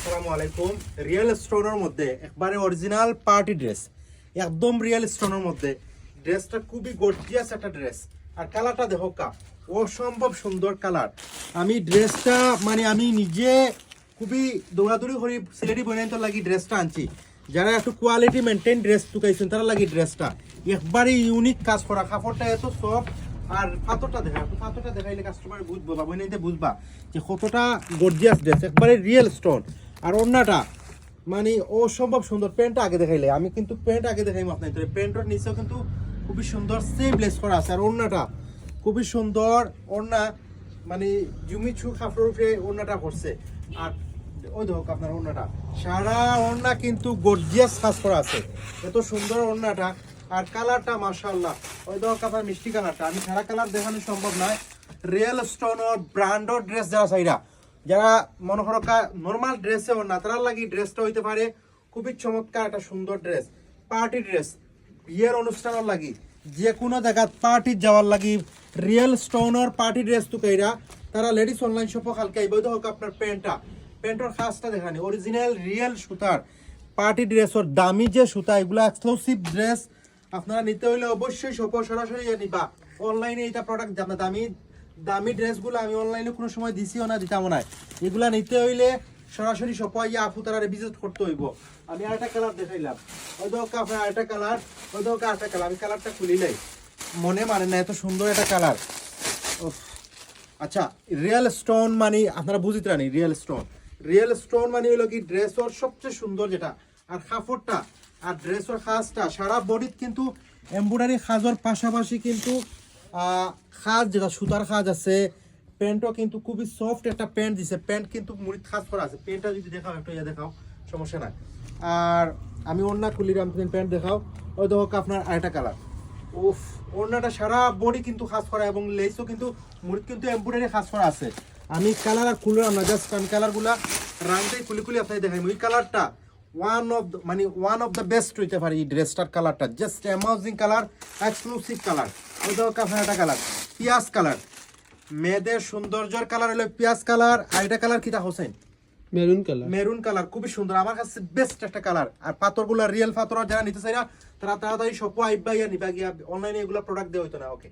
আসসালামু আলাইকুম। রিয়েল স্টোনের মধ্যে একবারে অরিজিনাল পার্টি ড্রেস, একদম রিয়েল স্টোনের মধ্যে ড্রেসটা খুবই গর্জিয়াস একটা ড্রেস। আর কালারটা দেখো অসম্ভব সুন্দর কালার। আমি ড্রেসটা আমি নিজে খুবই দৌড়াদৌড়ি করে সিলেটি বনাইতে লাগি ড্রেসটা আনছি। যারা একটু কোয়ালিটি মেনটেন ড্রেস টুকাইছেন তারা লাগি ড্রেসটা একবারে ইউনিক কাজ করা, কাপড়টা এত সফট। আর পাথরটা দেখাইলে কাস্টমার বুঝবো বা বইনাইতে বুঝবা যে কতটা গর্জিয়াস ড্রেস, একবারে রিয়েল স্টোন। আর ওড়নাটা অসম্ভব সুন্দর। প্যান্টটা আগে দেখাইলে, আমি কিন্তু প্যান্ট আগে দেখাইম আপনাদের। প্যান্টের নিচেও কিন্তু খুবই সুন্দর সেমলেস করা আছে। আর ওড়নাটা খুবই সুন্দর ওড়না, জুমিছু কাপড়ের উপরে ওড়নাটা করছে। আর ওই দেখো আপনার ওড়নাটা, সারা ওড়না কিন্তু গর্জিয়াস কাজ করা আছে, এত সুন্দর ওড়নাটা। আর কালারটা মাশাআল্লাহ, ওই দেখো আপনার মিষ্টি কালারটা। আমি সারা কালার দেখানো সম্ভব নয়। রিয়েল স্টোন ও ব্র্যান্ডেড ড্রেস যারা চাইরা, যারা মনে করো নর্মাল ড্রেসেও না, তারা লাগি ড্রেসটা হইতে পারে খুবই চমৎকার একটা সুন্দর ড্রেস। পার্টি ড্রেস, বিয়ের অনুষ্ঠানের লাগি, যে কোনো জায়গা পার্টি যাওয়ার লাগি রিয়েল স্টোনের পার্টি ড্রেস তো কইরা তারা লেডিস অনলাইন শপও কালকে আইব। হোক আপনার প্যান্টের খাসটা দেখানি অরিজিনাল রিয়েল সুতার পার্টি ড্রেসর দামি যে সুতা, এগুলো এক্সক্লুসিভ ড্রেস। আপনারা নিতে হইলে অবশ্যই শপ সরাসরি নিবা। অনলাইনে এটা প্রোডাক্ট আপনার দামি ড্রেসগুলো আমি অনলাইনে কোনো সময় দিছিও না, দিতাম না। এগুলা নিতে হইলে সরাসরি শপ ইয়া আপু তারা ভিজিট করতে হইব। আমি আরেকটা কালার দেখাইলাম, ওই দোকা আপনার আরেকটা কালার, ওই দোকা আরেকটা কালার। আমি কালারটা খুলি নাই, মনে না এত সুন্দর একটা কালার। আচ্ছা, রিয়েল স্টোন আপনারা বুঝিতে রানি, রিয়েল স্টোন হইলো কি ড্রেসর সবচেয়ে সুন্দর যেটা। আর কাপড়টা আর ড্রেসর খাজটা সারা বডিত কিন্তু এমব্রয়ডারি খাজর পাশাপাশি কিন্তু খাজ যেটা সুতার খাজ আছে। প্যান্টও কিন্তু খুবই সফট একটা প্যান্ট দিছে, প্যান্ট কিন্তু মুড়িত খাজ করা আছে। প্যান্টটা যদি দেখাও একটু দেখাও, সমস্যা নাই। আর আমি ওড়না খুলিলাম, প্যান্ট দেখাও। ওই দেখো আপনার আরেকটা কালার। উফ, ওড়নাটা সারা বডি কিন্তু খাস করা এবং লেসও কিন্তু মুড়িত কিন্তু এমব্রয়ডারি খাস করা আছে। আমি কালার আর খুললাম না, জাস্ট আমি কালারগুলা রাউন্ডে খুলি আপনাকে দেখাই। ওই কালারটা ওয়ান অফ দ্য বেস্ট হইতে পারে এই ড্রেসটার কালারটা, just amazing colour, exclusive colour. ওই দেখো আপনার একটা কালার পিয়াজ কালার, মেয়েদের সৌন্দর্যের কালার হলো পিয়াজ কালার। আর এটা কালার কিটা হোসেন মেরুন কালার, খুবই সুন্দর, আমার কাছে বেস্ট একটা কালার। আর পাথরগুলা রিয়েল পাথর, যারা নিতে চাই না তারা তাড়াতাড়ি সব আইবা নিবা গিয়া, অনলাইনে এগুলো প্রোডাক্ট দেওয়া হইতো না। ওকে।